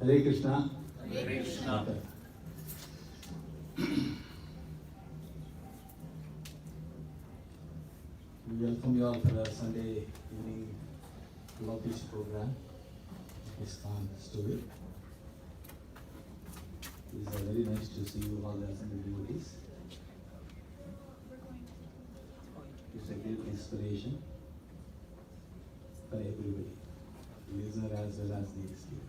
Hare Krishna. Hare Krishna. Okay. We welcome you all for our Sunday evening love peace program. ISKCON Stouffville. It is very nice to see you all as devotees. It's a great inspiration for everybody, listener as well as the speaker.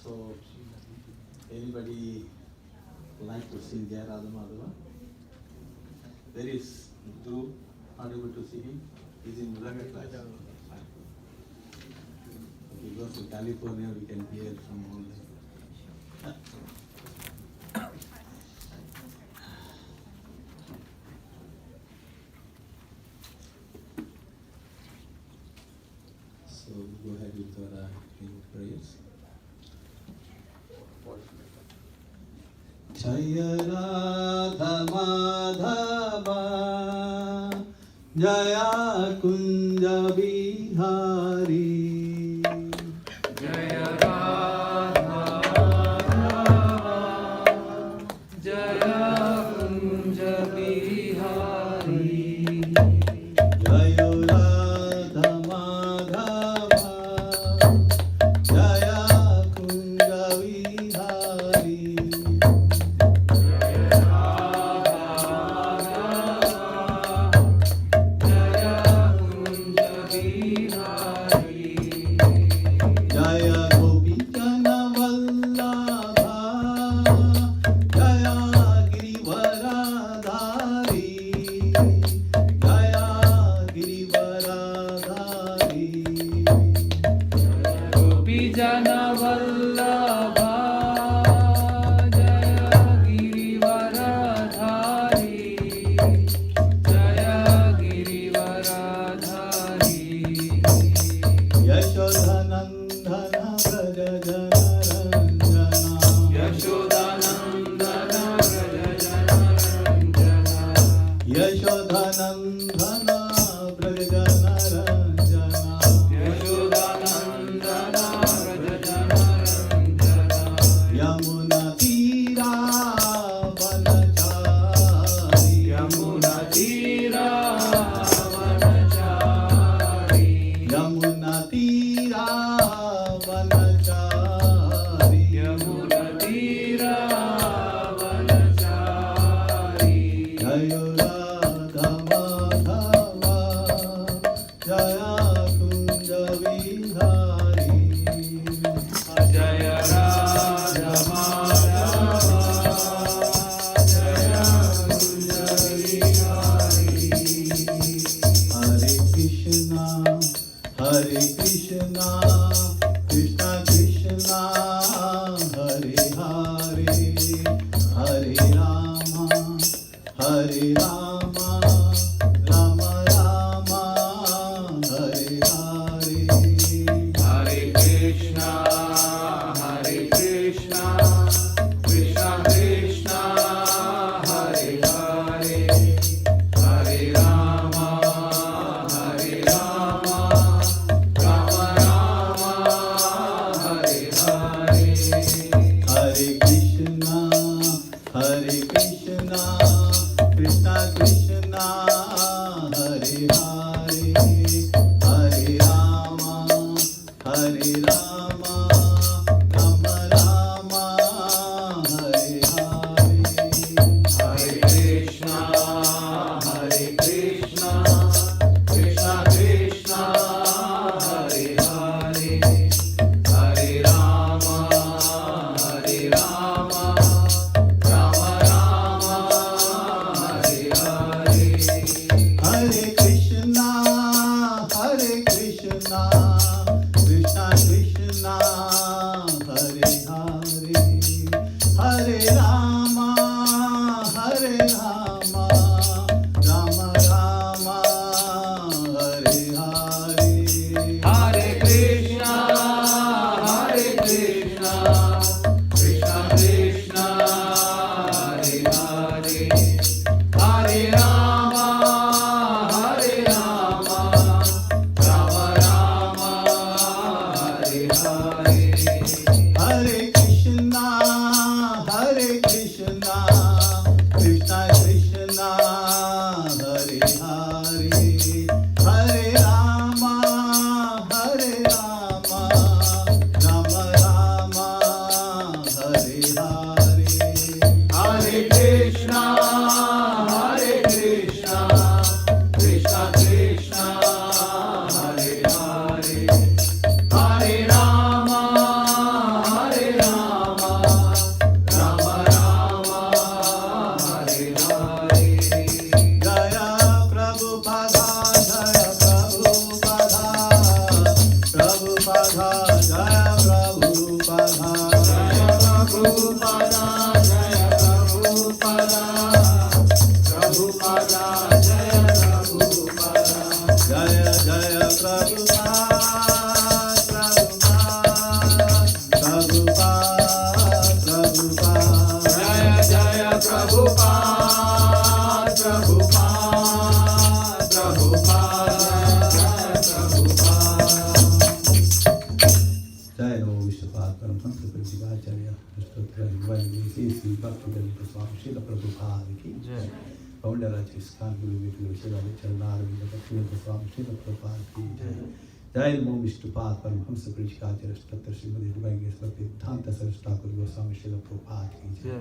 So, anybody like to sing Jai Radha Madhava? There is Dhruv, not able to see him. He's in Mulaga class. If he goes to California, we can hear from all the. So, go ahead with our prayers. Jaya Radha Madhava Jaya Kunja Bihari Jaya Radha Madhava Jaya Kunja Bihari Jaya Radha Madhava Jaya Kunja Bihari Jaya Gopikana Vallabha Jaya Girivaradhari Jaya Girivaradhari Gopijana Vallabha Jaya Girivaradhari Jaya Girivaradhari Yashodhanandana Braja Jana Ranjana Yashodanandana Braja Jana Ranjana Yashodhanandana Braja Jana Ranjana Yashodanandana Braja Jana Ranjana Yamuna Tira Vanachari Yamuna Tira Vanachari Yamuna Tira Vanachari Yamuna Tira Vanachari Jaya Radha Madhava Jaya Kunja Vihari Jaya Radha Madhava Jaya Kunja Vihari Hare Krishna Krishna Krishna Hare Hare Hare Rama Rama Rama Hare Hare Hare Krishna Krishna Krishna Hare Hare Hare Rama Rama Rama Hare Hare Shri Bhaktivedanta स्वामी श्रील प्रभुपाद की जय। Founder ISKCON गुरु विठल चरणारविंद भक्तिवेदांत स्वामी श्रील प्रभुपाद की जय। जय नमो विष्णुपाद परमहंस प्रेषिताचार्य तत्र श्रीमद् सिद्धांत सरस्वती ठाकुर गोस्वामी श्रील प्रभुपाद की जय।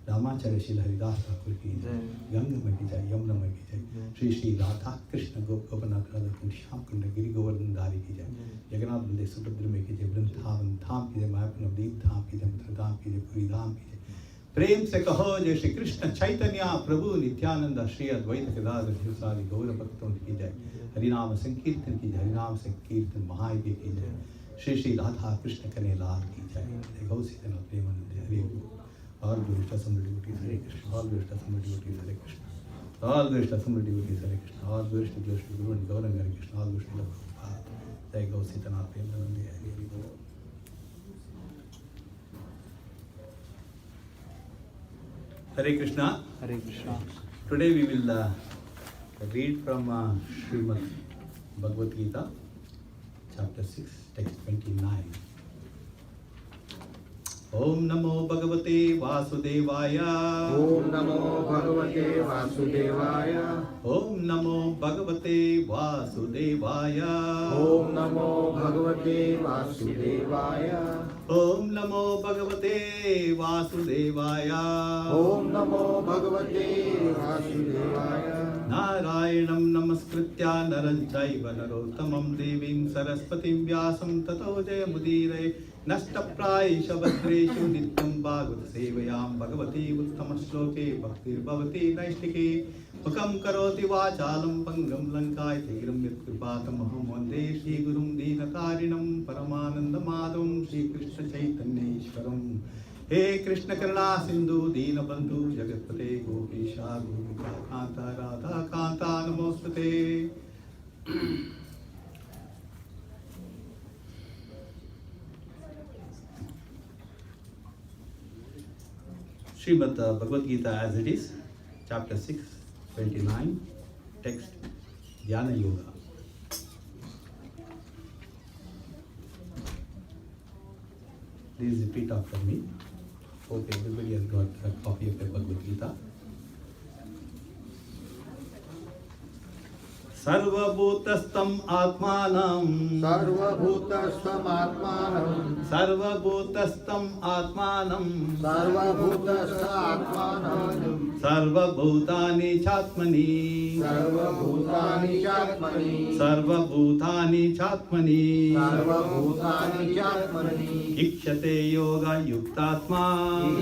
रामाचार्य श्री हरिदास ठाकुर की जय। गंगा की जय, यमुना की जय। श्री श्री राधा कृष्ण गोपनाथ राधा कुंड श्याम कुंड गिरि गोवर्धन धारी की जय। जगन्नाथ बलदेव सुभद्रा में की जय। वृंदावन धाम की जय। मायापुर नवदीप धाम की जय। मथुरा धाम की जय। पुरी धाम की जय। प्रेम से कहो जय श्री कृष्ण चैतन्य प्रभु नित्यानंद श्री अद्वैत गदाधर शिवसादि गौर भक्तों की जय। हरिनाम संकीर्तन की जय। हरिनाम संकीर्तन महायज्ञ की जय। श्री श्री राधा कृष्ण कन्हैयालाल की जय। गौ सीतना प्रेमानंद हरे all Vishta Samriddhi devotees Hare Krishna, all Vishta Samriddhi devotees Hare Krishna, all Vishta Samriddhi devotees Hare Krishna, all Vishta Guru and Gauranga Hare Krishna, all Vishta Prabhupada, Jai Gau Sitanath Premanande Hare Hare. Hare Krishna. Hare Krishna. Today we will read from Srimad Bhagavad Gita, chapter 6, text 29. Om Namo Bhagavate Vasudevaya. Om Namo Bhagavate Vasudevaya. Om Namo Bhagavate Vasudevaya. Om Namo Bhagavate Vasudevaya. Om Namo Bhagavate Vasudevaya. Om Namo Bhagavate Vasudevaya. Narayanam Namaskritya Naram Chaiva Narottamam Devim Saraswatim Vyasam Tato Jayamudire Nashtaprayesha Vajreshu Nityam Bhagavad Sevayam Bhagavati Uttamaśloke Bhaktir Bhavati Naishtike Mukam Karoti Vachalam Pangam Lankai Tigram Yatkripātam Aham Vande Shri Gurum Dīnatarinam Paramananda Madhavam Shri Krishna Chaitanya Ishwaram He Krishna Karuna Sindhu Dīnabandhu Jagatpate Gopesha Gopika Kanta Radha Kanta Namostate. Srimad Bhagavad Gita as it is, chapter 6, 29, text Dhyana Yoga. Please repeat after me. Hope everybody has got a copy of the Bhagavad Gita. Sarvabhutastam Atmanam. Sarvabhutastam Atmanam. Sarvabhutastam Atmanam. Sarvabhutastam Atmanam. Sarvabhutani Chatmani. Sarvabhutani Chatmani. Sarvabhutani Chatmani. Sarvabhutani Chatmani. Ikshate Yoga Yuktatma.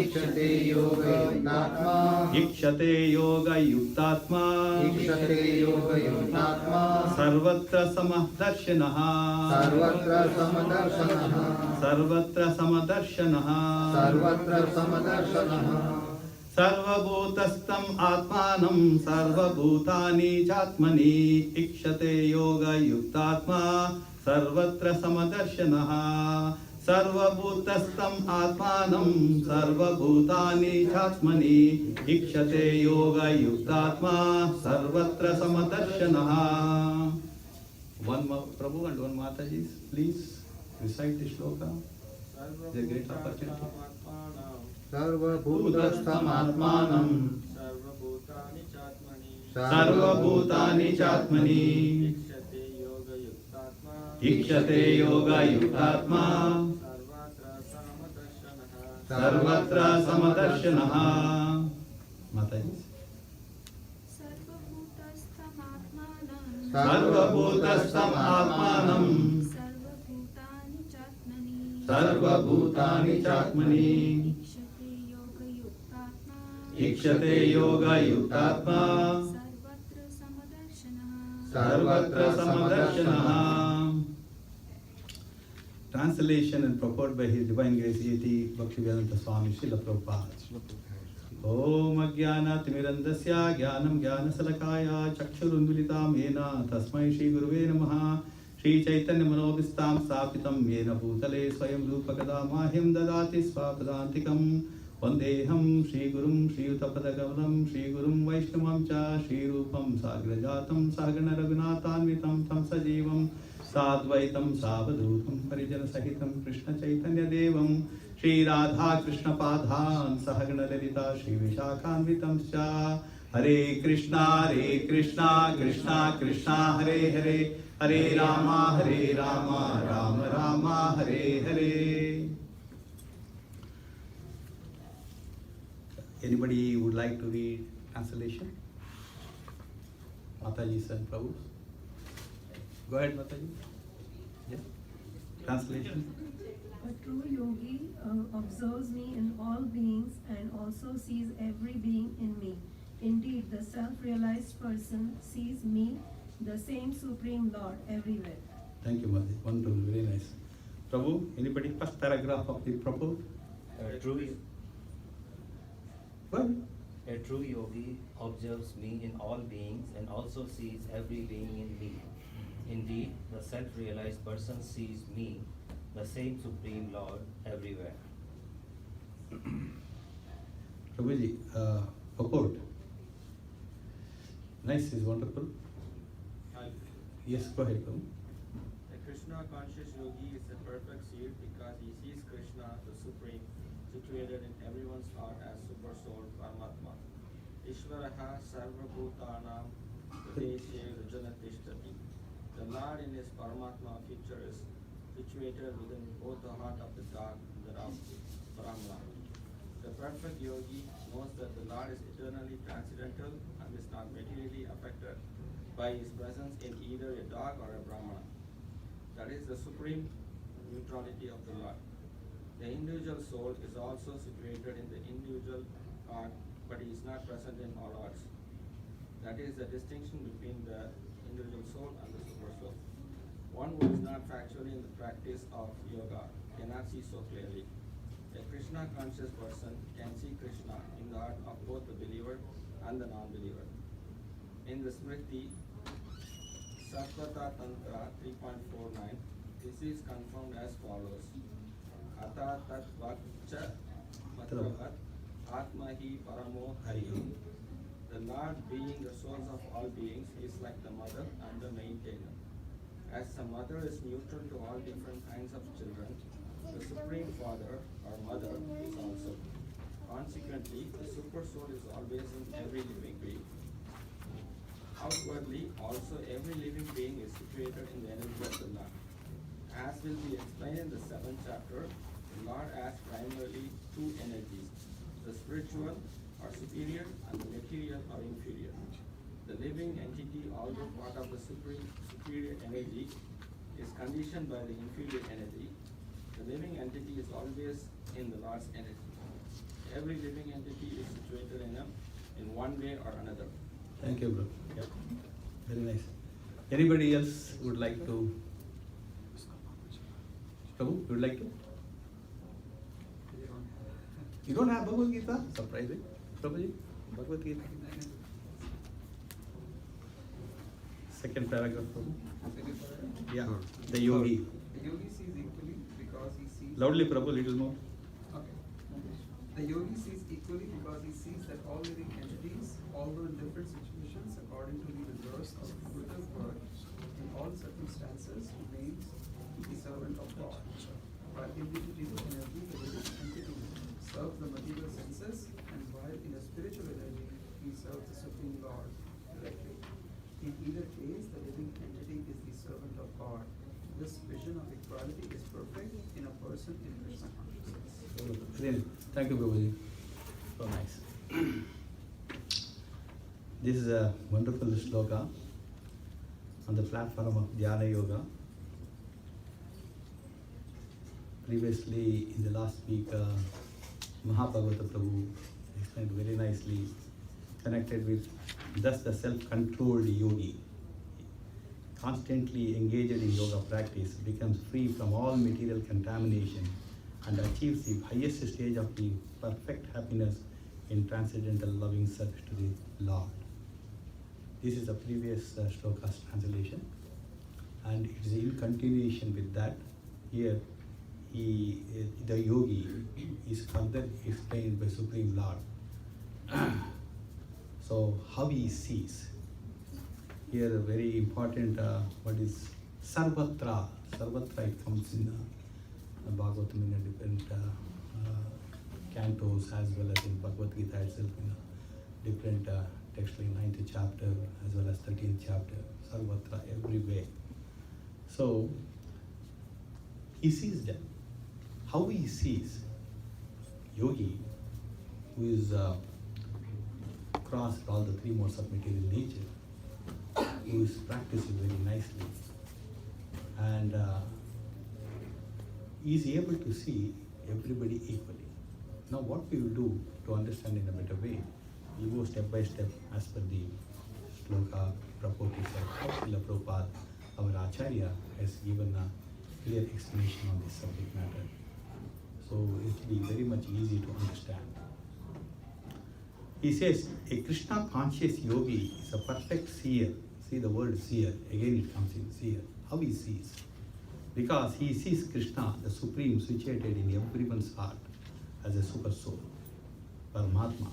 Ikshate Yoga Yuktatma. Ikshate Yoga Yuktatma. Ikshate Yoga Yuktatma. Sarvatra Samah Darshanaha. Sarvatra Samadarshanaha. Sarvatra Samadarshanaha. Sarvatra Samadarshanaha. Sarvabhutastam Atmanam. Sarvabhutani Chatmani. Ikshate Yoga Yuktatma. Sarvatra Samadarshanaha. Sarvabhutastam Atmanam. Sarvabhutani Chatmani. Ikshate Yoga Yuktatma. Sarvatra Samadarshanaha. One Prabhu and one Mataji, please recite the shloka. It's a great opportunity. Sarvabhutastam Atmanam. Sarvabhutani Chatmani. Ikshate Yoga Yuktatma. Sarvatra Samadarshanaha. Mataji. Sarvabhutastam Atmanam. Sarvabhutani Chatmani. Ikshate Yoga Yuktatma. Sarvatra Samadarshanaha. Translation and purport by His Divine Grace Deity Bhaktivedanta Swami Srila Prabhupada. Om Ajnanatimirandasya Jnanam Jnanasalakaya Chakshurunmilitam Yena Tasmai Shri Guruve Namaha. Shri Chaitanya Manobhistam Sthapitam Yena Bhutale Swayam Rupa Kada Mahyam Dadati Svapadantikam Vandeham Shri Gurum Shri Utapadagavam Shri Gurum Vaishnavam Cha Shri Rupam Sagrajatam Sagana Raghunathanvitam Tam Sajivam साद्वैतं सावधूतं परिजनसहितं कृष्णचैतन्यदेवं श्रीराधाकृष्णपादान् सहगणललिता श्रीविशाखान्वितं च हरे Krishna Krishna Krishna Hare Hare Hare Ram Ram Ram Hare Hare. Anybody would like to read translation? Mataji and Prabhu. Go ahead, Mataji. Yeah. Translation. A true yogi observes me in all beings and also sees every being in me. Indeed, the self-realized person sees me, the same Supreme Lord, everywhere. Thank you, Mataji. Wonderful, very nice. Prabhu, anybody? First paragraph of the Prabhu. A true yogi observes me in all beings and also sees every being in me. Indeed, the self-realized person sees me, the same Supreme Lord, everywhere. Prabhuji, purport. Nice, is wonderful. Yes, go ahead, Prabhu. A Krishna conscious yogi is a perfect seer because he sees Krishna, the Supreme, situated in everyone's heart as Super Soul Paramatma. Ishvaraha Sarvabhutanam Hrideshe Rujanatishthati. The Lord in his Paramatma feature is situated within both the heart of the dog and the Brahmana. The perfect yogi knows that the Lord is eternally transcendental and is not materially affected by his presence in either a dog or a Brahmana. That is the supreme neutrality of the Lord. The individual soul is also situated in the individual heart, but he is not present in all hearts. That is the distinction between the individual soul and the super soul. One who is not factually in the practice of yoga cannot see so clearly. A Krishna conscious person can see Krishna in the heart of both the believer and the non-believer. In the Smriti, Satvata Tantra 3.49, this is confirmed as follows. Ata tat vakcha matravat atma hi paramo hari. The Lord, being the source of all beings, is like the mother and the maintainer. As the mother is neutral to all different kinds of children, the Supreme Father or Mother is also. Consequently, the Super Soul is always in every living being. Outwardly, also every living being is situated in the energy of the Lord. As will be explained in the 7th chapter, the Lord has primarily two energies, the spiritual or superior and the material or inferior. The living entity, although part of the superior energy, is conditioned by the inferior energy. The living entity is always in the Lord's energy. Every living entity is situated in one way or another. Thank you, bro. Yep. Very nice. Anybody else would like to? Prabhu, you would like to? You don't have Bhagavad Gita? Surprising. Prabhuji, Bhagavad Gita. Second paragraph, Prabhu. Yeah, the yogi. The yogi sees equally because he sees. Loudly, Prabhu, little more. Okay. The yogi sees equally because he sees that all living entities, although in different situations, according to the reverse of fruitive birth, in all circumstances, remains the servant of God. While in the material energy, the living entity serves the material senses, and while in the spiritual energy, he serves the Supreme Lord directly. In either case, the living entity is the servant of God. This vision of equality is perfect in a person in Krishna consciousness. Really, thank you, Prabhuji. So nice. This is a wonderful shloka on the platform of Dhyana Yoga. Previously, in the last week, Mahabhagavata Prabhu explained very nicely, connected with thus the self-controlled yogi, constantly engaged in yoga practice, becomes free from all material contamination and achieves the highest stage of the perfect happiness in transcendental loving service to the Lord. This is the previous shloka's translation, and it is in continuation with that. Here, the yogi is further explained by Supreme Lord. So, how he sees. Here, a very important what is Sarvatra. Sarvatra, it comes in Bhagavatam in different cantos, as well as in Bhagavad Gita itself in a different text, like 9th chapter as well as 13th chapter. Sarvatra, everywhere. So he sees that. How he sees yogi, who is crossed all the three modes of material nature, who is practicing very nicely, and is able to see everybody equally. Now what we will do to understand in a better way, we will go step by step as per the shloka purport itself. How Srila Prabhupada, our Acharya, has given a clear explanation on this subject matter. So it will be very much easy to understand. He says, a Krishna conscious yogi is a perfect seer. See the word seer, again it comes in seer. How he sees? Because he sees Krishna, the Supreme, situated in everyone's heart as a super soul, Paramatma.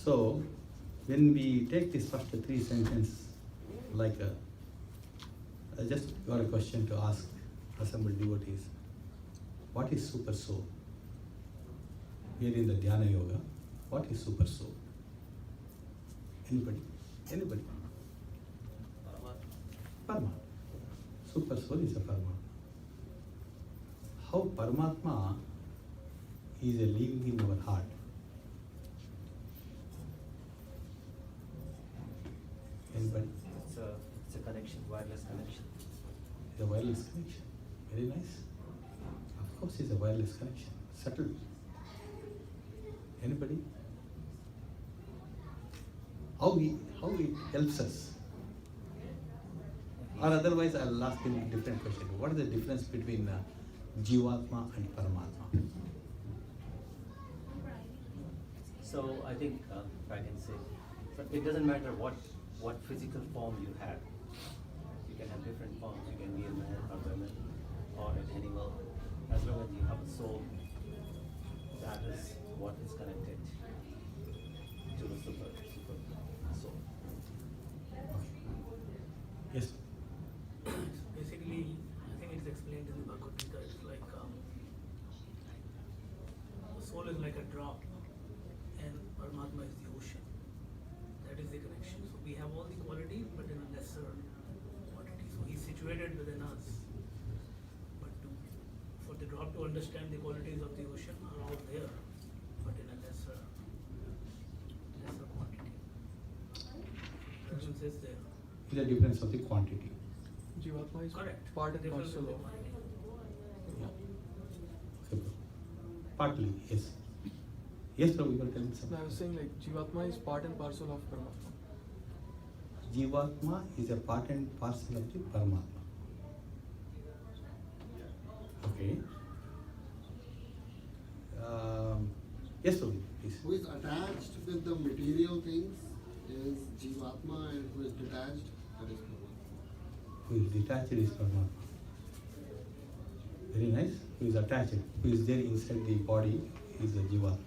So when we take this first three sentences, like I just got a question to ask assembled devotees. What is super soul? Here in the Dhyana Yoga, what is super soul? Anybody? Anybody? Paramatma. Super soul is a Paramatma. How Paramatma is a living in our heart? Anybody? It's a connection, wireless connection. It's a wireless connection. Very nice. Of course, it's a wireless connection. Subtle. Anybody? How it helps us? Or otherwise, I'll ask you a different question. What is the difference between Jivatma and Paramatma? So I think, if I can say, so it doesn't matter what physical form you have. You can have different forms. You can be a man or woman or an animal. As long as you have a soul, that is what is connected to the super soul. Yes. Basically, I think it's explained in the Bhagavad Gita. It's like the soul is like a drop, and Paramatma is the ocean. That is the connection. So we have all the qualities, but in a lesser quantity. So he's situated within us. But for the drop to understand the qualities of the ocean are all there, but in a lesser quantity. Difference is there. The difference of the quantity. Jivatma is Correct. part and Difference parcel of the of. quantity. Yeah. Super. Partly, yes. Yes, Prabhu, you are telling No, I something. was saying like Jivatma is part and parcel of Paramatma. Jivatma is a part and parcel of the Paramatma. Okay. Yes, Prabhu, please. Who is attached with the material things is Jivatma, and who is detached, that is Paramatma. Who is detached is Paramatma. Very nice. Who is attached, who is there inside the body is the Jivatma.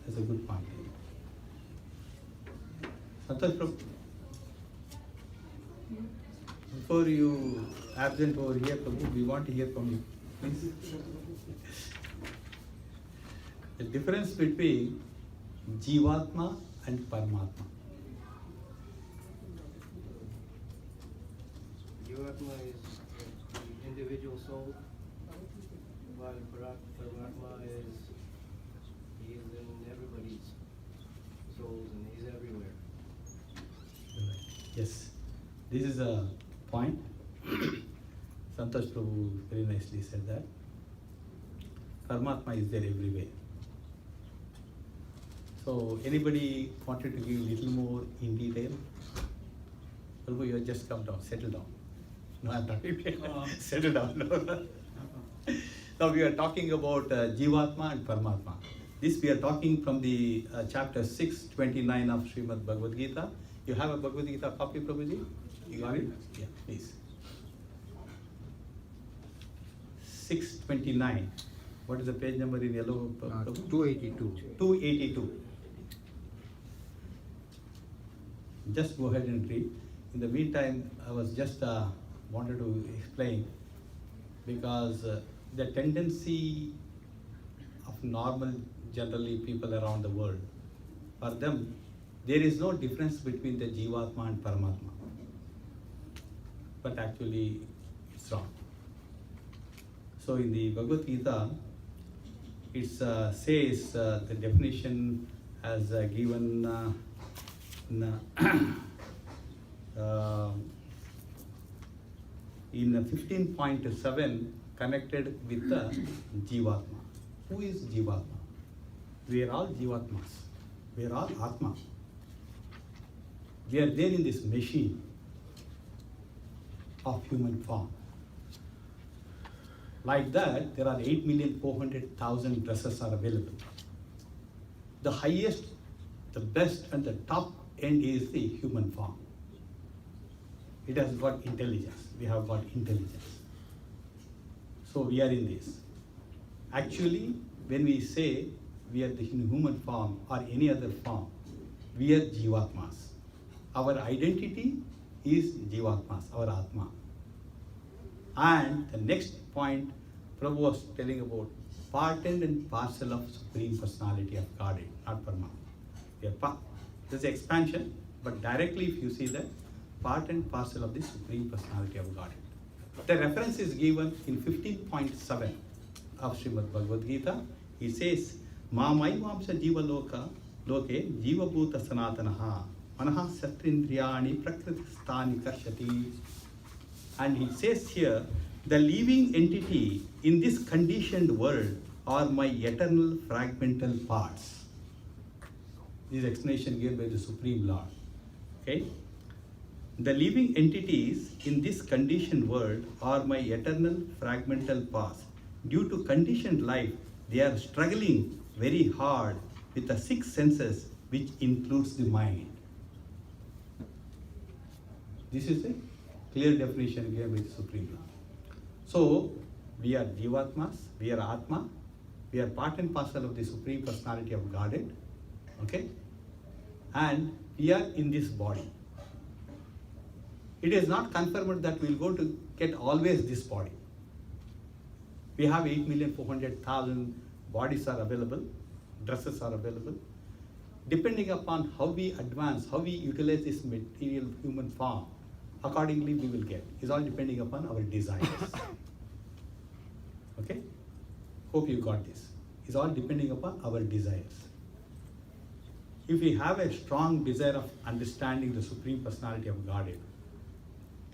That's a good point. Santosh Prabhu, before you absent over here, Prabhu, we want to hear from you. Please. The difference between Jivatma and Paramatma. Jivatma is the individual soul, while Paramatma is he is in everybody's souls and he's everywhere. Yes, this is a point. Santosh Prabhu very nicely said that. Paramatma is there everywhere. So, anybody wanted to give a little more in detail? Prabhu, you have just come down, settle down. No, I'm not. Settle down. No. Now we are talking about Jivatma and Paramatma. This we are talking from the chapter 629 of Srimad Bhagavad Gita. You have a Bhagavad Gita copy, Prabhuji? You got it? Yeah, please. 629. What is the page number in yellow? Prabhu? 282. 282. Just go ahead and read. in the meantime, I was just wanted to explain, because the tendency of normal, generally people around the world, for them, there is no difference between the Jivatma and Paramatma. But actually, it's wrong. So in the Bhagavad Gita, it says the definition as given in 15.7 connected with the Jivatma. Who is Jivatma? We are all Jivatmas. We are all Atma. We are there in this machine of human form. Like that, there are 8,400,000 dresses are available. The highest, the best, and the top end is the human form. It has got intelligence. We have got intelligence. So we are in this. Actually, when we say we are the human form or any other form, we are Jivatmas. Our identity is Jivatmas, our Atma. And the next point, Prabhu was telling about part and parcel of Supreme Personality of Godhead, not Paramatma. There's expansion, but directly if you see that, part and parcel of the Supreme Personality of Godhead. The reference is given in 15.7 of Srimad Bhagavad Gita. He says, Mamaivamsa Jiva Loka Loke Jiva Bhuta Sanatanaha Manaha Satrindriyani Prakritistani Karshati. And he says here, the living entity in this conditioned world are my eternal fragmental parts. This is explanation given by the Supreme Lord. Okay? The living entities in this conditioned world are my eternal fragmental parts. Due to conditioned life, they are struggling very hard with the 6 senses, which includes the mind. This is a clear definition given by the Supreme Lord. So, we are Jivatmas, we are Atma, we are part and parcel of the Supreme Personality of Godhead, okay? And we are in this body. It is not confirmed that we will go to get always this body. We have 8,400,000 bodies are available, dresses are available. Depending upon how we advance, how we utilize this material human form, accordingly we will get. It's all depending upon our desires. Okay? Hope you got this. It's all depending upon our desires. If we have a strong desire of understanding the Supreme Personality of Godhead,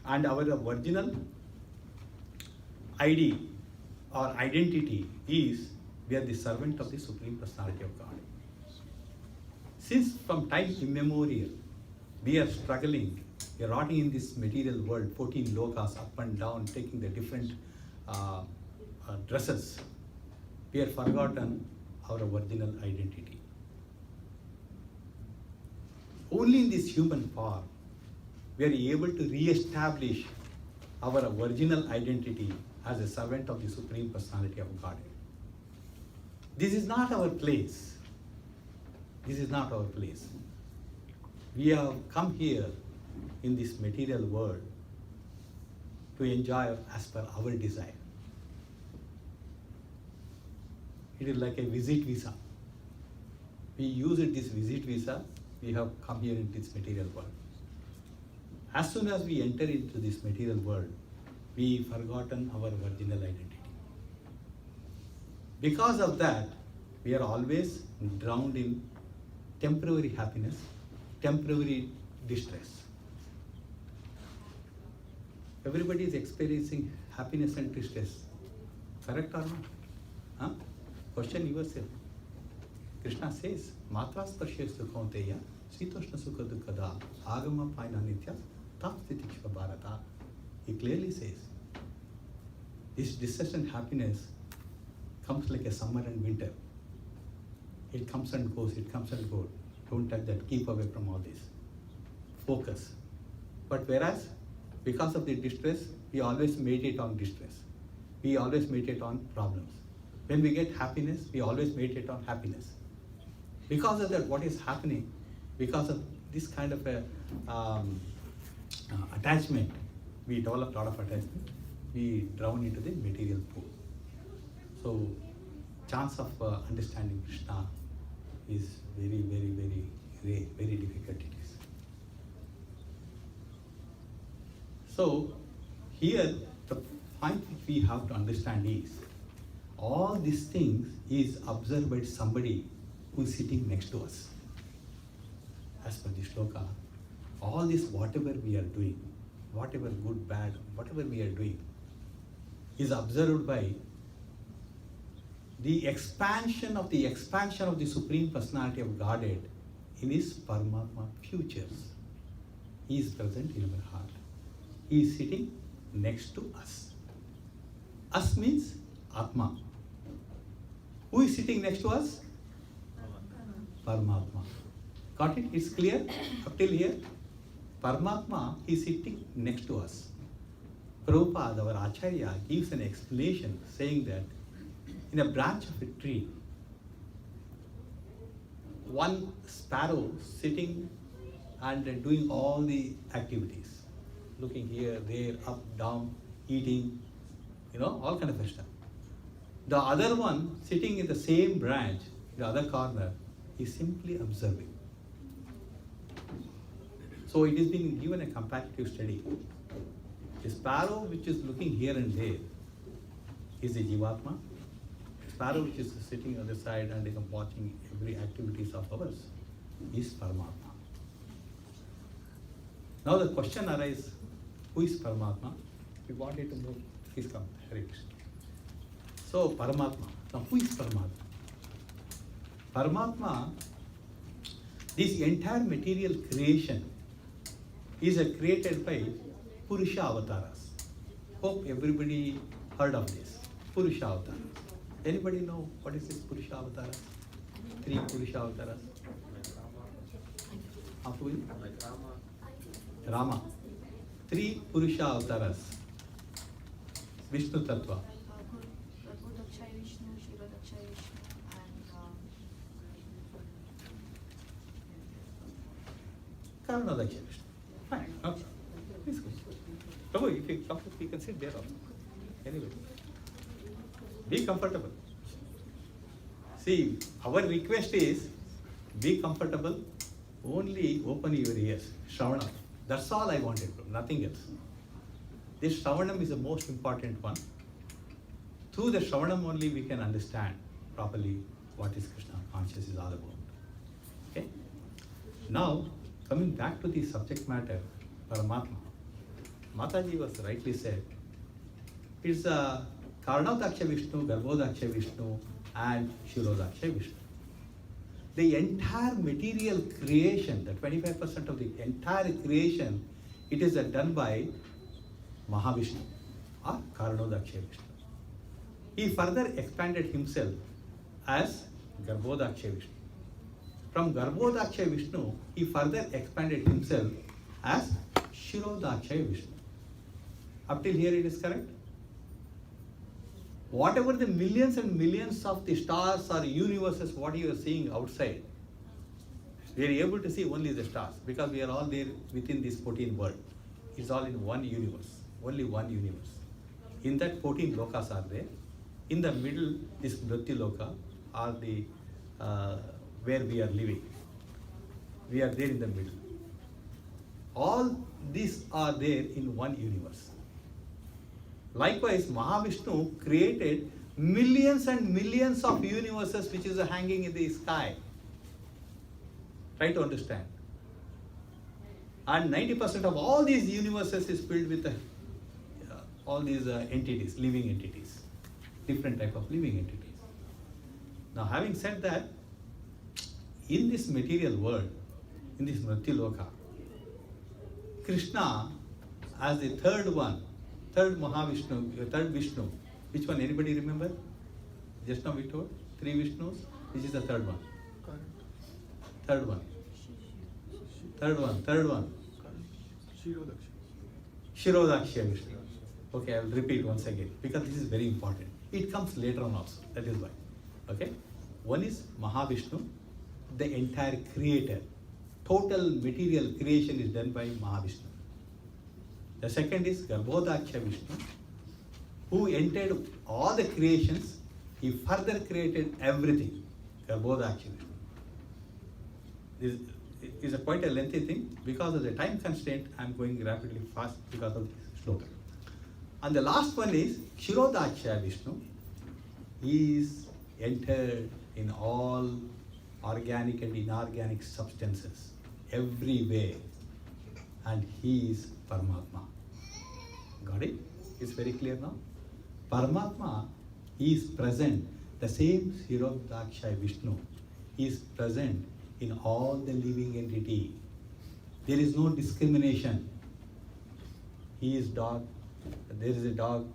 and our original ID or identity is we are the servant of the Supreme Personality of God. Since from time immemorial, we are struggling, we are rotting in this material world, 14 lokas up and down, taking the different dresses. We have forgotten our original identity. Only in this human form, we are able to re-establish our original identity as a servant of the Supreme Personality of Godhead. This is not our place. This is not our place. We have come here in this material world to enjoy as per our desire. It is like a visit visa. We use this visit visa, we have come here in this material world. As soon as we enter into this material world, we forgotten our original identity. Because of that, we are always drowned in temporary happiness, temporary distress. Everybody is experiencing happiness and distress. Correct or not? Huh? Question yourself. Krishna says, Matra sparshestu kaunteya, sitoshna sukha dukkada, agama paina nitya, tapstitikshva bharata. He clearly says, this distress and happiness comes like a summer and winter. It comes and goes, it comes and goes. Don't touch that, keep away from all this. Focus. But whereas, because of the distress, we always meditate on distress. We always meditate on problems. When we get happiness, we always meditate on happiness. Because of that, what is happening? Because of this kind of a attachment, we develop a lot of attachment, we drown into the material pool. So chance of understanding Krishna is very, very, very rare, very difficult it is. So here the point which we have to understand is, all these things is observed by somebody who is sitting next to us. As per the shloka, all this whatever we are doing, whatever good, bad, whatever we are doing, is observed by the expansion of the Supreme Personality of Godhead in his Paramatma futures. He is present in our heart. He is sitting next to us. Us means Atma. Who is sitting next to us? Paramatma. Got it? It's clear up till here? Paramatma is sitting next to us. Prabhupada, our Acharya, gives an explanation saying that in a branch of a tree, one sparrow sitting and doing all the activities, looking here, there, up, down, eating, all kind of stuff. The other one sitting in the same branch, the other corner, is simply observing. So it is being given a comparative study. The sparrow which is looking here and there is the Jivatma. The sparrow which is sitting on the side and watching every activities of ours is Paramatma. Now the question arises, who is Paramatma? We wanted to move. Please come, Hare Krishna. So Paramatma. Now who is Paramatma? Paramatma, this entire material creation is created by Purusha avatars. Hope everybody heard of this. Purusha avatars. Anybody know what is this Purusha avatars? 3 Purusha avatars. Like Rama. 3 Purusha avatars. Vishnu Tattva. Karna Daksha Vishnu. Fine. Okay. Please go. Prabhu, if you come, you can sit there also. Anyway. Be comfortable. See, our request is, be comfortable, only open your ears. Shravanam. That's all I wanted, nothing else. This Shravanam is the most important one. Through the Shravanam only we can understand properly what is Krishna consciousness is all about. Okay? Now, coming back to the subject matter, Paramatma. Mataji was rightly said, it's a Karnadaksha Vishnu, Garbhodaksha Vishnu, and Shirodaksha Vishnu. The entire material creation, the 25% of the entire creation, it is done by Mahavishnu or Karnadaksha Vishnu. He further expanded himself as Garbhodaksha Vishnu. From Garbhodaksha Vishnu, he further expanded himself as Shirodaksha Vishnu. Up till here it is correct? Whatever the millions and millions of the stars or universes, what you are seeing outside, we are able to see only the stars because we are all there within this 14 world. It's all in one universe, only one universe. In that 14 lokas are there. In the middle, this Mrityu Loka are the where we are living. We are there in the middle. All these are there in one universe. Likewise, Mahavishnu created millions and millions of universes which is hanging in the sky. Try to understand. And 90% of all these universes is filled with all these entities, living entities, different type of living entities. Now, having said that, in this material world, in this Mrityu Loka, Krishna as the third one, third Mahavishnu, third Vishnu. Which one? Anybody remember? Just now we told 3 Vishnus. Which is the third one? Third one. Third one. Shirodaksha Vishnu. Okay, I will repeat once again because this is very important. It comes later on also. That is why. Okay. One is Mahavishnu, the entire creator. Total material creation is done by Mahavishnu. The second is Garbhodaksha Vishnu, who entered all the creations. He further created everything. Garbhodaksha Vishnu. This is quite a lengthy thing. Because of the time constraint, I am going rapidly fast because of this sloka. And the last one is Kshirodaksha Vishnu. He is entered in all organic and inorganic substances, everywhere. And he is Paramatma. Got it? It's very clear now? Paramatma, he is present. The same Kshirodaksha Vishnu, he is present in all the living entity. There is no discrimination. He is dog, there is a dog,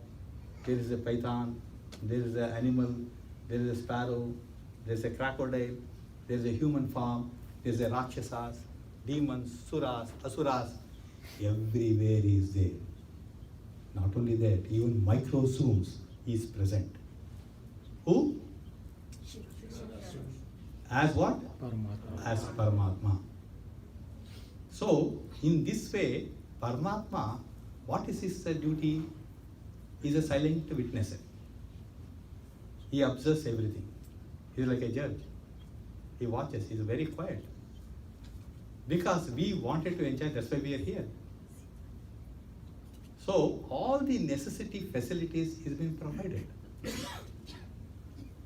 there is a python, there is an animal, there is a sparrow, there is a crocodile, there is a human form, there is a Rakshasas, demons, suras, asuras, everywhere he is there. Not only that, even microzooms he is present. Who? As what? Paramatma. As Paramatma. So, in this way, Paramatma, what is his duty? He is a silent witnesser. He observes everything. He is like a judge. He watches. He is very quiet. Because we wanted to enjoy, that's why we are here. So, all the necessity facilities is being provided.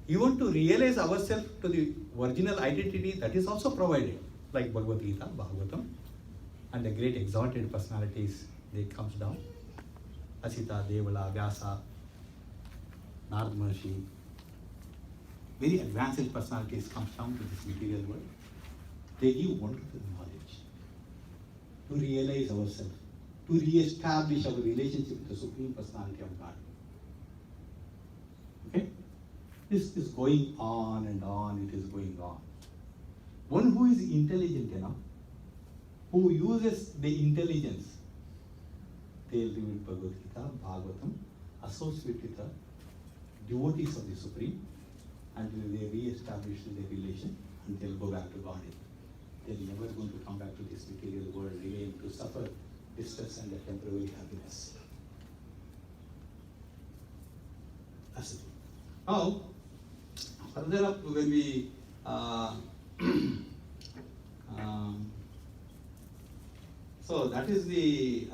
You want to realize ourselves to the original identity, that is also provided. Like Bhagavad Gita, Bhagavatam, and the great exalted personalities, they comes down. Asita, Devala, Vyasa, Narad Maharshi, very advanced personalities comes down to this material world. They give wonderful knowledge to realize ourselves, to re-establish our relationship with the Supreme Personality of God. Okay? This is going on and on, it is going on. One who is intelligent enough, who uses the intelligence, they will read Bhagavad Gita, Bhagavatam, associate with the devotees of the Supreme, until they re-establish their relation, and they'll go back to God. They're never going to come back to this material world again to suffer distress and a temporary happiness. That's it. Now, further up when we so that is the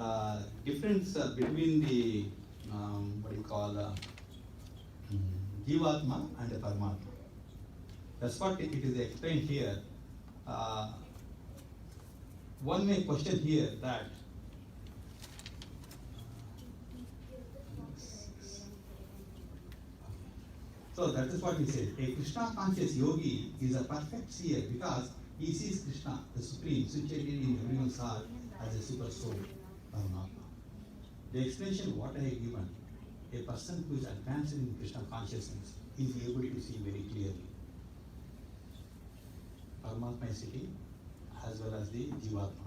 difference between the what you call Jivatma and the Paramatma. That's what it is explained here. One may question here that so that is what he says. A Krishna conscious yogi is a perfect seer because he sees Krishna, the Supreme, situated in everyone's heart as a super soul, Paramatma. The explanation what I have given, a person who is advanced in Krishna consciousness is able to see very clearly Paramatma is sitting as well as the Jivatma.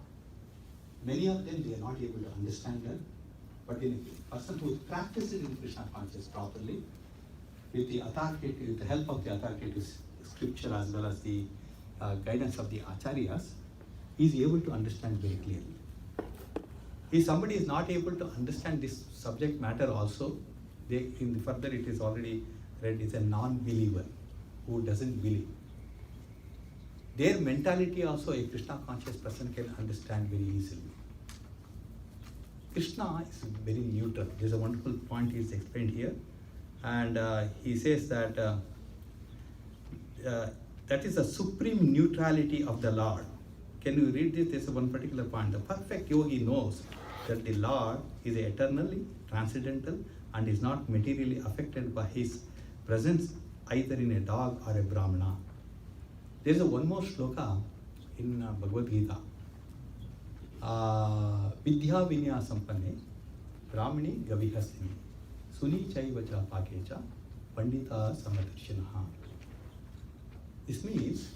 Many of them, they are not able to understand that, but in a person who is practiced in Krishna consciousness properly, with the authoritative, with the help of the authoritative scripture as well as the guidance of the acharyas, he is able to understand very clearly. If somebody is not able to understand this subject matter also, in the further it is already read, is a non-believer who doesn't believe. Their mentality also a Krishna conscious person can understand very easily. Krishna is very neutral. There is a wonderful point he is explained here. And he says that that is the supreme neutrality of the Lord. Can you read this? This is one particular point. The perfect yogi knows that the Lord is eternally transcendental and is not materially affected by his presence either in a dog or a brahmana. There is one more shloka in Bhagavad Gita. Vidya vinya sampanne brahmani gavihasini suni chaivacha pakecha pandita samadarshinaha. This means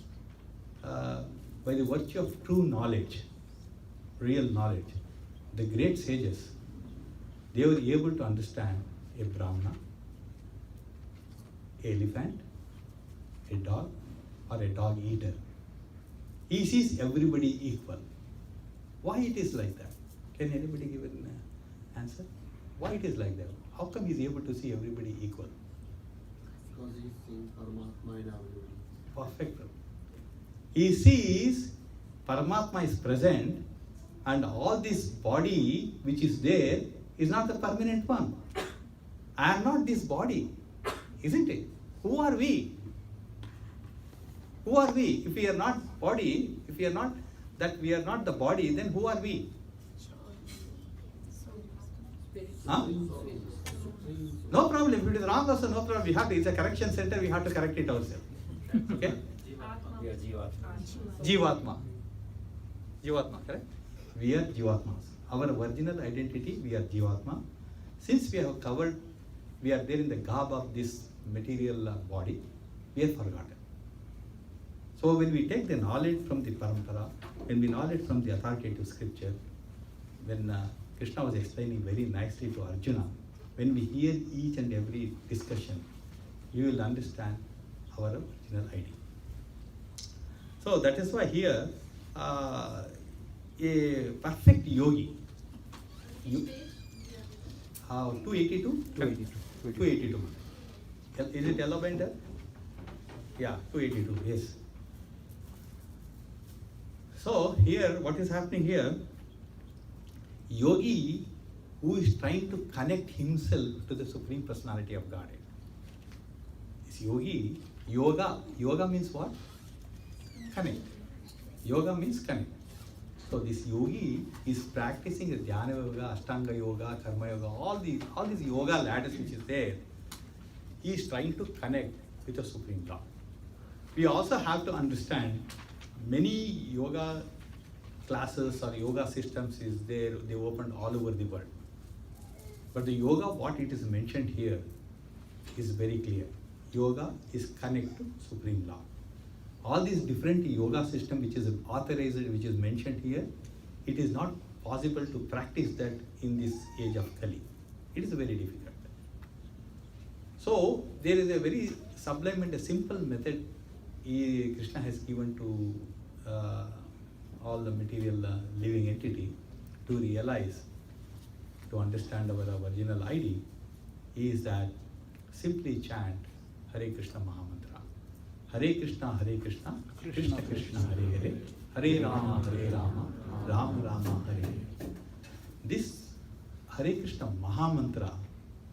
by the virtue of true knowledge, real knowledge, the great sages, they were able to understand a brahmana, elephant, a dog, or a dog eater. He sees everybody equal. Why it is like that? Can anybody give Answer? Why it is like that? How come he is able to see everybody equal? Because he's seeing Paramatma in everybody. Perfect. He sees Paramatma is present, and all this body which is there is not the permanent one. I am not this body, isn't it? Who are we? Who are we? If we are not body, if we are not that we are not the body, then who are we? Huh? No problem. If it is wrong also, no problem. We have to, it's a correction center, we have to correct it ourselves. Okay? We are Jivatma. Jivatma. Jivatma, correct? We are Jivatmas. Our original identity, we are Jivatma. Since we have covered, we are there in the garb of this material body, we are forgotten. So when we take the knowledge from the parampara, when we knowledge from the authoritative scripture, when Krishna was explaining very nicely to Arjuna, when we hear each and every discussion, you will understand our original idea. So that is why here, a perfect yogi, 282? 282. Is it yellow binder? Yeah, 282, yes. So here, what is happening here? Yogi who is trying to connect himself to the Supreme Personality of Godhead. This yogi, yoga means what? Connect. Yoga means connect. So this yogi is practicing the Dhyana Yoga, Ashtanga Yoga, Karma Yoga, all these yoga ladders which is there. He is trying to connect with the Supreme Lord. We also have to understand many yoga classes or yoga systems is there, they opened all over the world. But the yoga, what it is mentioned here is very clear. Yoga is connect to Supreme Lord. All these different yoga system which is authorized, which is mentioned here, it is not possible to practice that in this age of Kali. It is very difficult. So there is a very sublime and a simple method Krishna has given to all the material living entity to realize, to understand our original ID, is that simply chant Hare Krishna Mahamantra. Hare Krishna, Krishna Krishna, Hare Hare, Hare Rama, Rama Rama, Hare Hare. This Hare Krishna Mahamantra,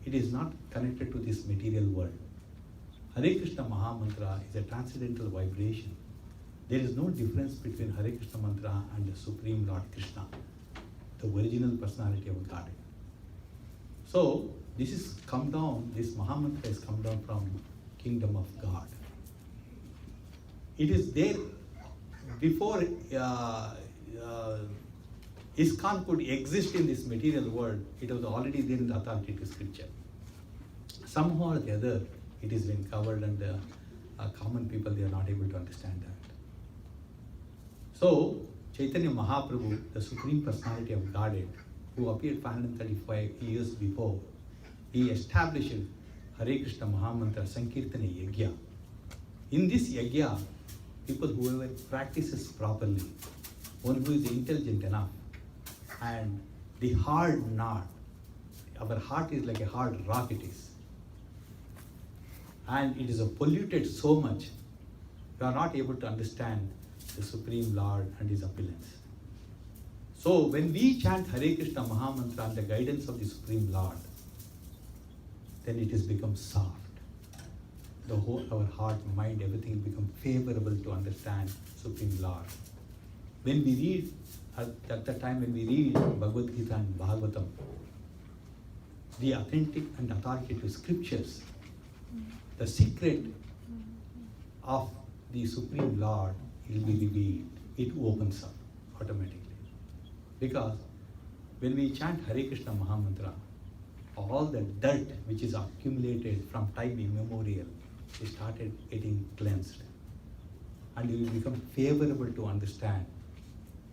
it is not connected to this material world. Hare Krishna Mahamantra is a transcendental vibration. There is no difference between Hare Krishna Mantra and the Supreme Lord Krishna, the original personality of God. So this is come down, this Mahamantra has come down from Kingdom of God. It is there before ISKCON could exist in this material world. It was already there in the authoritative scripture. Somehow or the other, it has been covered, and common people, they are not able to understand that. So Chaitanya Mahaprabhu, the Supreme Personality of Godhead, who appeared 535 years before, he established Hare Krishna Mahamantra Sankirtana Yajna. In this Yajna, people whoever practices properly, one who is intelligent enough, and the hard knot, our heart is like a hard rock it is. And it is polluted so much, you are not able to understand the Supreme Lord and His appearance. So when we chant Hare Krishna Mahamantra and the guidance of the Supreme Lord, then it has become soft. The whole, our heart, mind, everything will become favorable to understand Supreme Lord. When we read, at the time when we read Bhagavad Gita and Bhagavatam, the authentic and authoritative scriptures, the secret of the Supreme Lord will be revealed. It opens up automatically. Because when we chant Hare Krishna Mahamantra, all the dirt which is accumulated from time immemorial, it started getting cleansed. And you will become favorable to understand.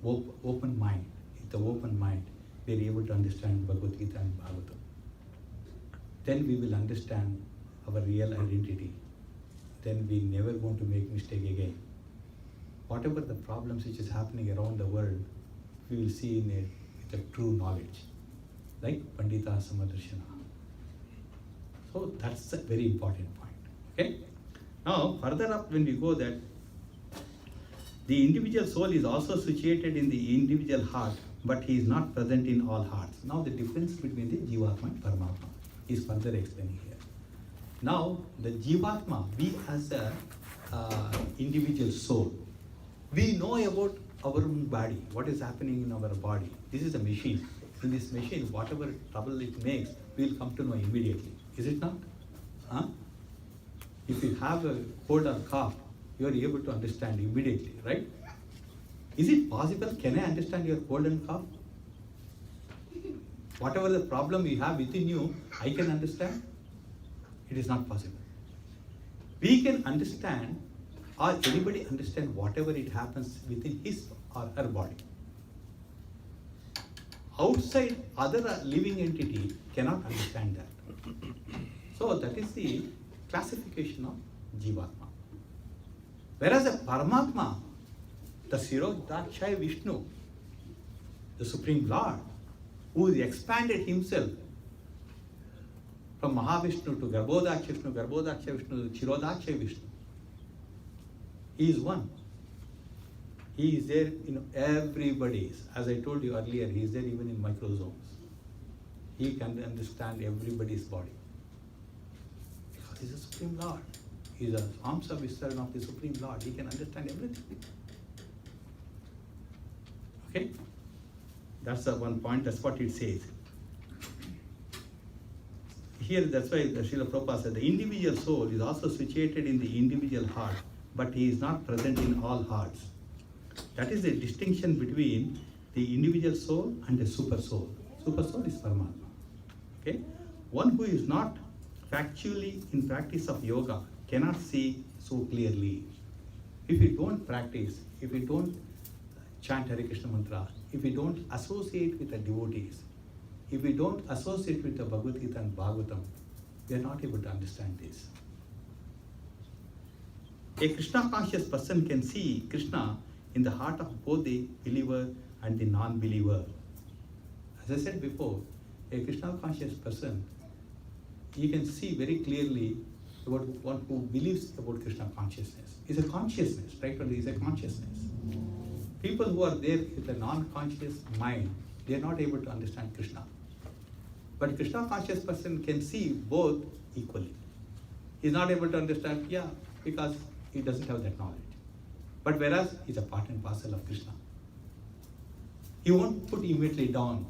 Open mind. With the open mind, we are able to understand Bhagavad Gita and Bhagavatam. Then we will understand our real identity. Then we never going to make mistake again. Whatever the problems which is happening around the world, we will see in it with a true knowledge. like Pandita Samadarshana. So that's a very important point. Okay? Now further up when we go that the individual soul is also situated in the individual heart, but he is not present in all hearts. Now the difference between the Jivatma and Paramatma is further explaining here. Now the Jivatma, we as a individual soul, we know about our own body, what is happening in our body. This is a machine. In this machine, whatever trouble it makes, we will come to know immediately. Is it not? Huh? If you have a cold or cough, you are able to understand immediately, right? Is it possible? Can I understand your cold and cough? Whatever the problem you have within you, I can understand. It is not possible. We can understand, or anybody understand whatever it happens within his or her body. Outside, other living entity cannot understand that. So that is the classification of Jivatma. Whereas a Paramatma, the Sirodakshaya Vishnu, the Supreme Lord, who expanded himself from Mahavishnu to Garbhodaksha Vishnu, Garbhodaksha Vishnu to Chirodakshaya Vishnu, he is one. He is there in everybody's. As I told you earlier, he is there even in microsomes. He can understand everybody's body. Because he is the Supreme Lord. He is a Amsa Vistarana of the Supreme Lord. He can understand everything. Okay? That's the one point, that's what it says. Here, that's why Srila Prabhupada said, the individual soul is also situated in the individual heart, but he is not present in all hearts. That is the distinction between the individual soul and the super soul. Super soul is Paramatma. Okay? One who is not factually in practice of yoga cannot see so clearly. If you don't practice, if you don't chant Hare Krishna mantra, if you don't associate with the devotees, if we don't associate with the Bhagavad Gita and Bhagavatam, we are not able to understand this. A Krishna conscious person can see Krishna in the heart of both the believer and the non-believer. As I said before, a Krishna conscious person, he can see very clearly about one who believes about Krishna consciousness. It's a consciousness, right? It's a consciousness. People who are there with a non-conscious mind, they are not able to understand Krishna. But Krishna conscious person can see both equally. He is not able to understand, because he doesn't have that knowledge. But whereas he's a part and parcel of Krishna. He won't put immediately down.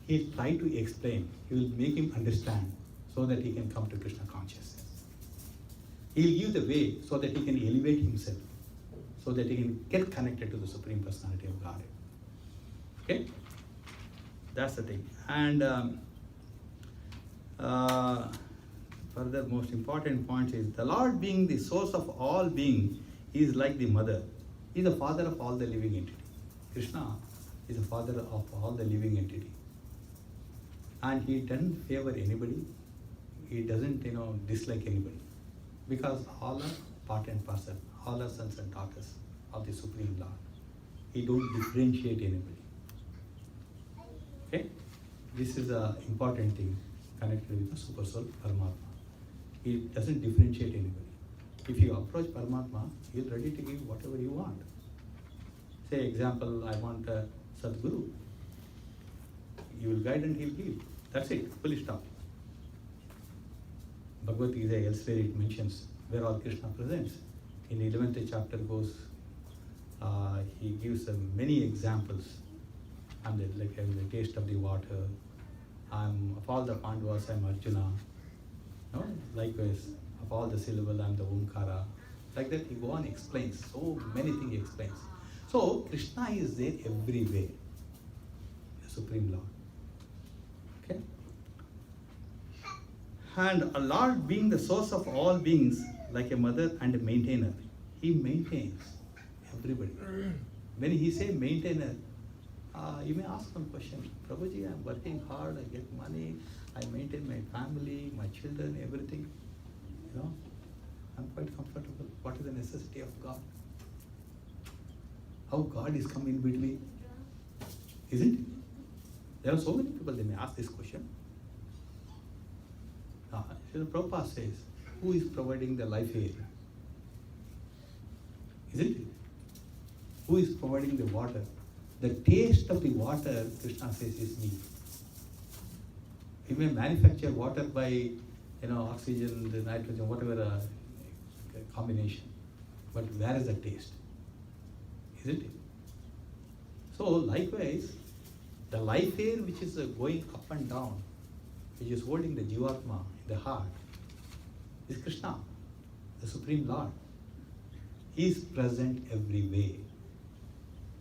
He'll try to explain. He will make him understand so that he can come to Krishna consciousness. He'll give the way so that he can elevate himself, so that he can get connected to the Supreme Personality of Godhead. Okay? That's the thing. And further, most important point is the Lord being the source of all being is like the mother. He is the father of all the living entity. Krishna is the father of all the living entity. And he doesn't favor anybody. He doesn't, dislike anybody. Because all are part and parcel. All are sons and daughters of the Supreme Lord. He don't differentiate anybody. Okay? This is an important thing connected with the Super Soul, Paramatma. He doesn't differentiate anybody. If you approach Paramatma, he is ready to give whatever you want. Say, example, I want a Sadguru. You will guide and he'll give. That's it, full stop. Bhagavad Gita, elsewhere it mentions where all Krishna presents. In the 11th chapter goes, he gives many examples. I'm the taste of the water. I'm of all the Pandavas, I'm Arjuna. No? Likewise, of all the syllable, I'm the Omkara. Like that, he go on explains. So many things he explains. So Krishna is there everywhere, the Supreme Lord. Okay? And a Lord being the source of all beings, like a mother and a maintainer, he maintains everybody. When he say maintainer, you may ask one question, Prabhuji, I'm working hard, I get money, I maintain my family, my children, everything. I'm quite comfortable. What is the necessity of God? How God is come in between? Isn't it? There are so many people, they may ask this question. Srila Prabhupada says, who is providing the life air? Isn't it? Who is providing the water? The taste of the water, Krishna says, is me. He may manufacture water by, oxygen, the nitrogen, whatever combination. But where is the taste? Isn't it? So likewise, the life air which is going up and down, which is holding the Jivatma in the heart, is Krishna, the Supreme Lord. He is present everywhere.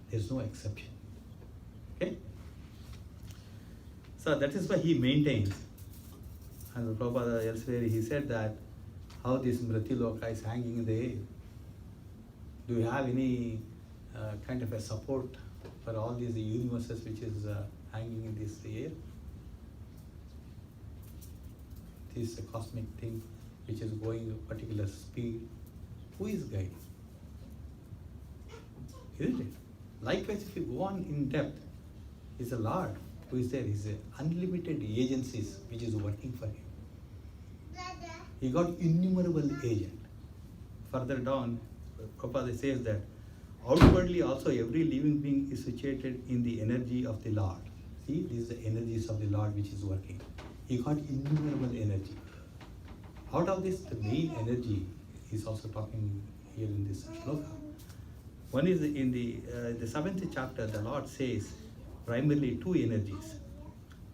There is no exception. Okay? So that is why he maintains. And Prabhupada elsewhere he said that how this Mrityuloka is hanging in the air. Do you have any kind of a support for all these universes which is hanging in this air? This cosmic thing which is going at a particular speed. Who is guiding? Isn't it? Likewise, if you go on in depth, is a Lord who is there. Is unlimited agencies which is working for him. He got innumerable agent. Further down, Prabhupada says that outwardly also every living being is situated in the energy of the Lord. See, this is the energies of the Lord which is working. He got innumerable energy. Out of this, the main energy is also talking here in this shloka. One is in the 7th chapter, the Lord says primarily two energies.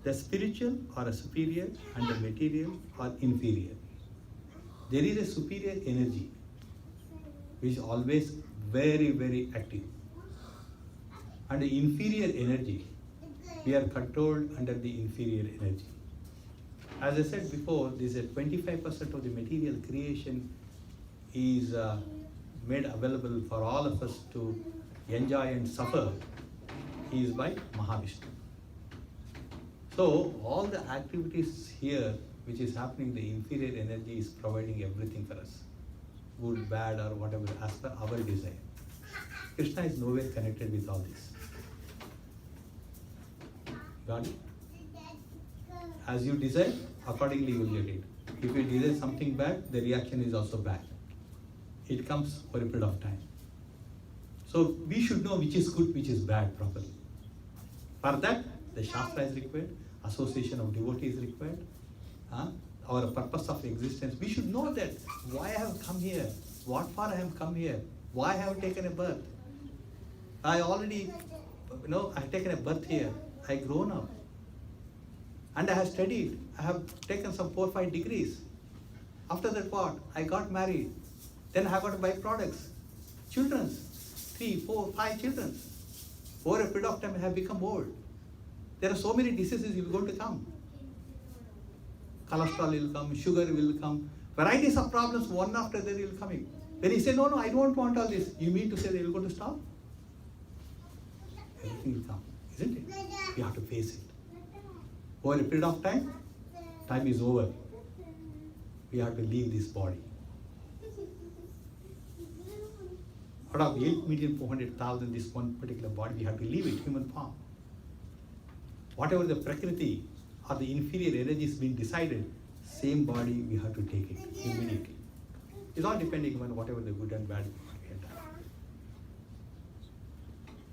The spiritual or a superior and the material or inferior. There is a superior energy which is always very, very active. And the inferior energy, we are controlled under the inferior energy. As I said before, this is 25% of the material creation is made available for all of us to enjoy and suffer is by Mahavishnu. So all the activities here which is happening, the inferior energy is providing everything for us. Good, bad or whatever as per our desire. Krishna is nowhere connected with all this. Got it? As you desire, accordingly you will get it. If you desire something bad, the reaction is also bad. It comes for a period of time. So we should know which is good, which is bad properly. For that, the Shastra is required, association of devotees is required, our purpose of existence. We should know that why I have come here, what for I have come here, why I have taken a birth. I already, I have taken a birth here, I grown up. And I have studied, I have taken some 4-5 degrees. After that what? I got married. Then I have got byproducts. Children, 3, 4, 5 children. Over a period of time I have become old. There are so many diseases going to come. Cholesterol will come, sugar will come, varieties of problems one after the other will come. When he said, no, I don't want all this, you mean to say they will go to stop? Everything will come, isn't it? You have to face it. Over a period of time, time is over. We have to leave this body. Out of 8,400,000, this one particular body, we have to leave it, human form. Whatever the Prakriti or the inferior energy is being decided, same body we have to take it immediately. It's all depending on whatever the good and bad we have done.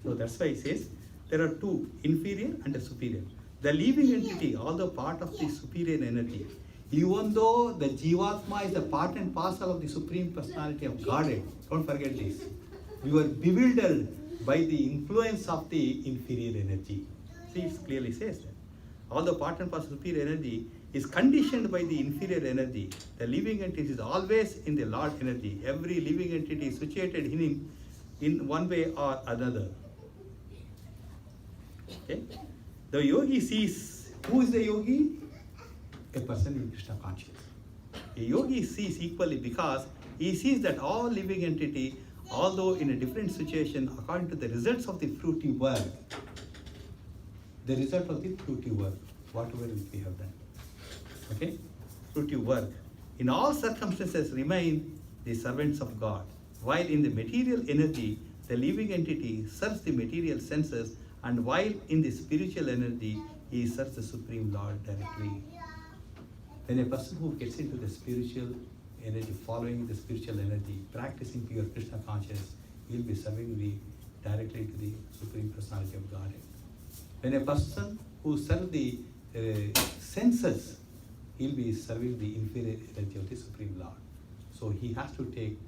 So that's why he says there are two, inferior and a superior. The living entity, although part of the superior energy, even though the Jivatma is a part and parcel of the Supreme Personality of Godhead, don't forget this. We were bewildered by the influence of the inferior energy. See, it clearly says that. Although part and parcel of superior energy is conditioned by the inferior energy, the living entity is always in the Lord energy. Every living entity is situated in him in one way or another. Okay? The yogi sees, who is the yogi? A person in Krishna consciousness. A yogi sees equally because he sees that all living entity, although in a different situation, according to the results of the fruity work, the result of the fruity work, whatever we have done. Okay? Fruity work. In all circumstances remain the servants of God. While in the material energy, the living entity serves the material senses, and while in the spiritual energy, he serves the Supreme Lord directly. When a person who gets into the spiritual energy, following the spiritual energy, practicing pure Krishna consciousness, he'll be serving directly to the Supreme Personality of Godhead. When a person who serves the senses, he'll be serving the inferior energy of the Supreme Lord. So he has to take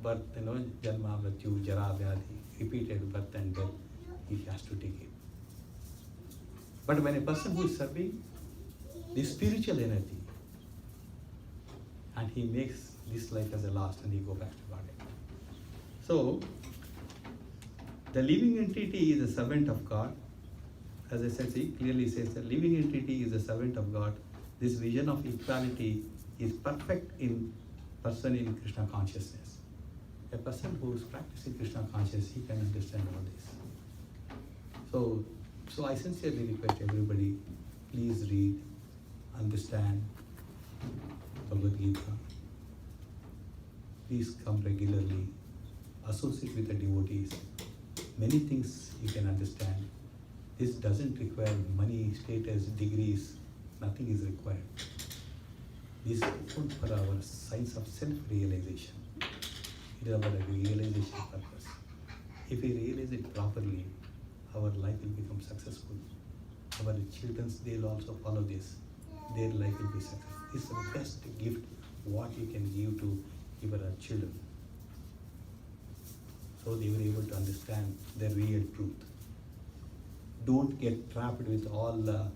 birth, Janma, Mrityu, Jara, Vyadhi, repeated birth and death, he has to take it. But when a person who is serving the spiritual energy, and he makes this life as a last and he go back to Godhead. So, the living entity is a servant of God. As I said, see, clearly says the living entity is a servant of God. This vision of equality is perfect in person in Krishna consciousness. A person who is practicing Krishna consciousness, he can understand all this. So I sincerely request everybody, please read, understand Bhagavad Gita. Please come regularly, associate with the devotees. Many things you can understand. This doesn't require money, status, degrees, nothing is required. This is good for our science of self-realization. It is about a realization purpose. If we realize it properly, our life will become successful. Our children, they'll also follow this. Their life will be successful. This is the best gift what you can give to your children. So they were able to understand the real truth. Don't get trapped with all the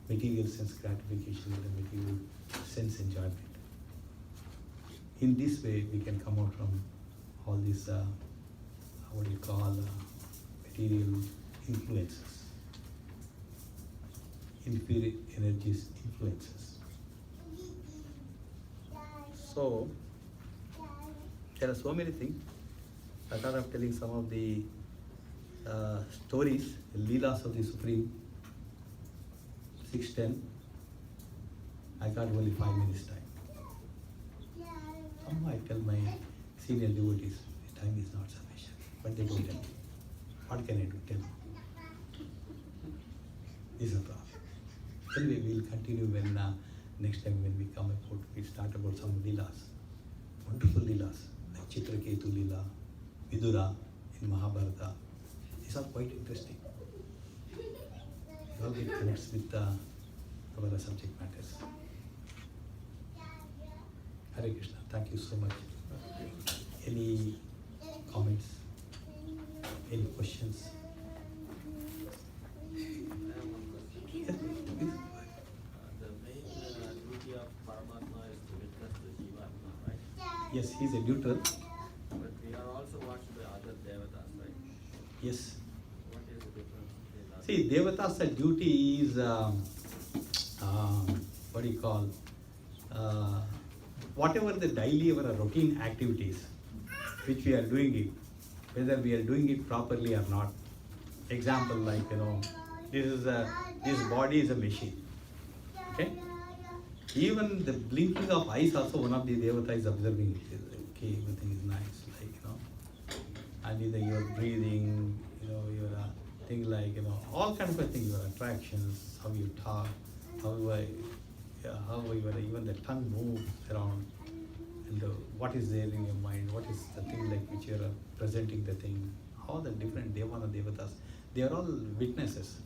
material sense gratification and the material sense enjoyment. In this way, we can come out from all these, material influences, inferior energies influences. So, there are so many things. I thought of telling some of the stories, the Leelas of the Supreme, 6:10. I got only 5 minutes time. Somehow I tell my senior devotees, the time is not sufficient, but they don't tell me. What can I do? Tell me. This is a problem. Anyway, we will continue when next time when we come about, we start about some Leelas, wonderful Leelas, like Chitraketu Leela, Vidura in Mahabharata. These are quite interesting. All it connects with our subject matters. Hare Krishna, thank you so much. Any comments? Any questions? I have one question. Yes, please. The main duty of Paramatma is to witness the Jivatma, right? Yes, he is a neutral. But we are also watched by other devatas, right? Yes. What is the difference between us? See, Devata's duty is, whatever the daily our routine activities, which we are doing it, whether we are doing it properly or not. Example, like, this body is a machine. Okay? Even the blinking of eyes also one of the Devata is observing it. Okay, everything is nice, and either you are breathing, your thing like, all kinds of things, your attractions, how you talk, how even the tongue moves around, and what is there in your mind, what is the thing like which you are presenting the thing, all the different Devana Devatas, they are all witnesses.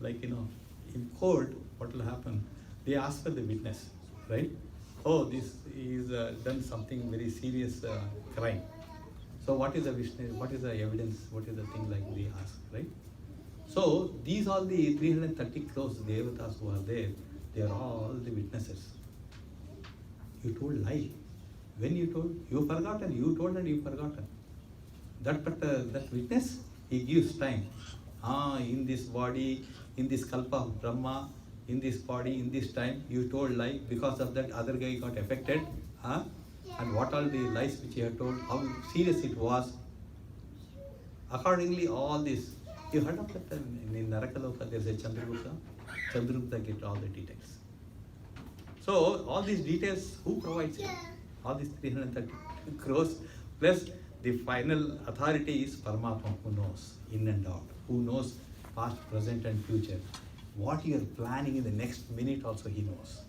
Like, in court, what will happen? They ask for the witness, right? Oh, this is done something very serious crime. So what is the witness? What is the evidence? What is the thing like they ask, right? So these are the 330 crores Devatas who are there. They are all the witnesses. You told lie. When you told, you forgotten. You told and you forgotten. That witness, he gives time. In this body, in this kalpa of Brahma, in this body, in this time, you told lie. Because of that, other guy got affected. And what are the lies which you have told? How serious it was. Accordingly, all this. You heard of that in Narakaloka, there's a Chandragupta. Chandragupta gets all the details. So, all these details, who provides it? All these 330 crores, plus the final authority is Paramatma, who knows in and out, who knows past, present and future. What you are planning in the next minute also He knows.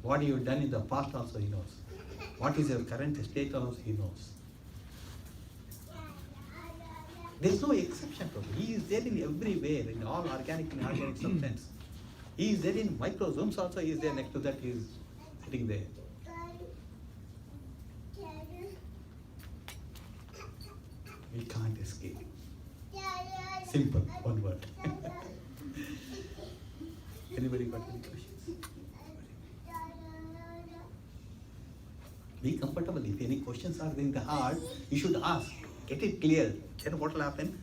What you have done in the past also He knows. What is your current state also He knows. There is no exception, Prabhu. He is there in everywhere, in all organic and inorganic substance. He is there in microsomes also, He is there next to that, He is sitting there. We can't escape. Simple, one word. Anybody got any questions? Be comfortable. If any questions are in the heart, you should ask. Get it clear. Then what will happen?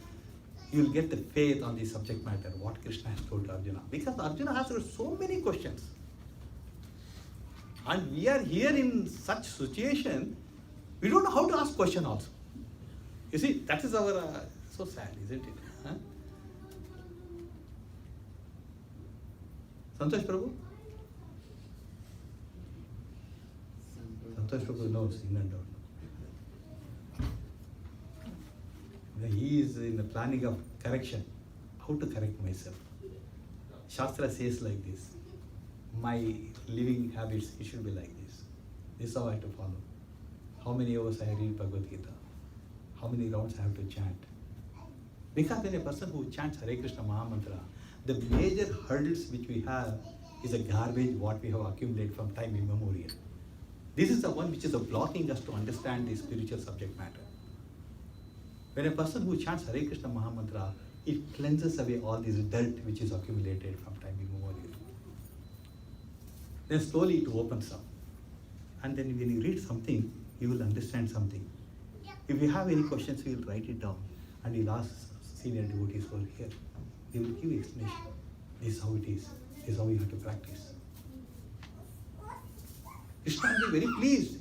You will get the faith on the subject matter, what Krishna has told Arjuna. Because Arjuna has so many questions. And we are here in such situation, we don't know how to ask question also. You see, that is our, so sad, isn't it? Huh? Santosh Prabhu? Santosh Prabhu knows in and out. He is in the planning of correction. How to correct myself? Shastra says like this. My living habits, it should be like this. This is how I have to follow. How many hours I read Bhagavad Gita? How many rounds I have to chant? Because when a person who chants Hare Krishna Mahamantra, the major hurdles which we have is a garbage what we have accumulated from time immemorial. This is the one which is blocking us to understand the spiritual subject matter. When a person who chants Hare Krishna Mahamantra, it cleanses away all this dirt which is accumulated from time immemorial. Then slowly it opens up. And then when you read something, you will understand something. If you have any questions, you will write it down. And you'll ask senior devotees who are here. They will give explanation. This is how it is. This is how you have to practice. Krishna will be very pleased.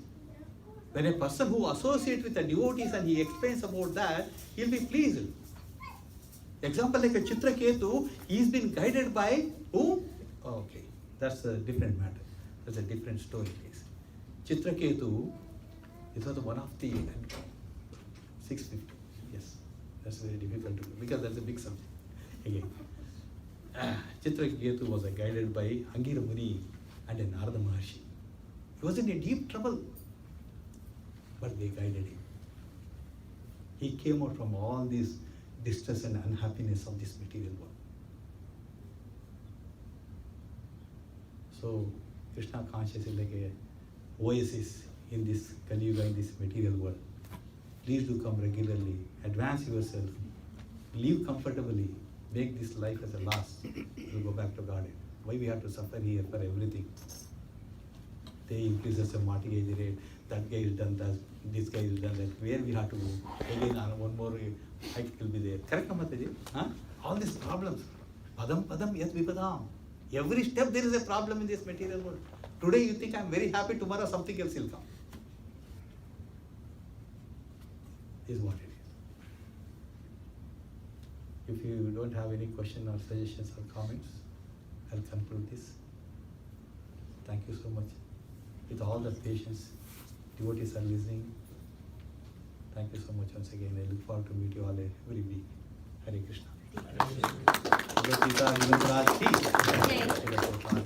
When a person who associates with the devotees and he explains about that, he will be pleased. Example like a Chitraketu, he's been guided by who? Oh, okay, that's a different matter. That's a different story. Chitraketu, it was one of the 650. Yes, that's very difficult to do because that's a big subject. Again, Chitraketu was guided by Angira Muni and a Narada Maharshi. He was in a deep trouble, but they guided him. He came out from all this distress and unhappiness of this material world. So Krishna consciousness is like a oasis in this Kali Yuga, in this material world. Please do come regularly, advance yourself, live comfortably, make this life as a last. You'll go back to garden. Why we have to suffer here for everything? They increase the mortgage rate, that guy is done that, this guy is done that. Where we have to go? Again, one more hike will be there. Correct, Mataji? Huh? All these problems. Padam padam yat vipadam. Every step there is a problem in this material world. Today you think I'm very happy, tomorrow something else will come. This is what it is. If you don't have any question or suggestions or comments, I'll conclude this. Thank you so much. With all the patience, devotees are listening. Thank you so much once again. I look forward to meet you all every week. Hare Krishna. Hare Krishna.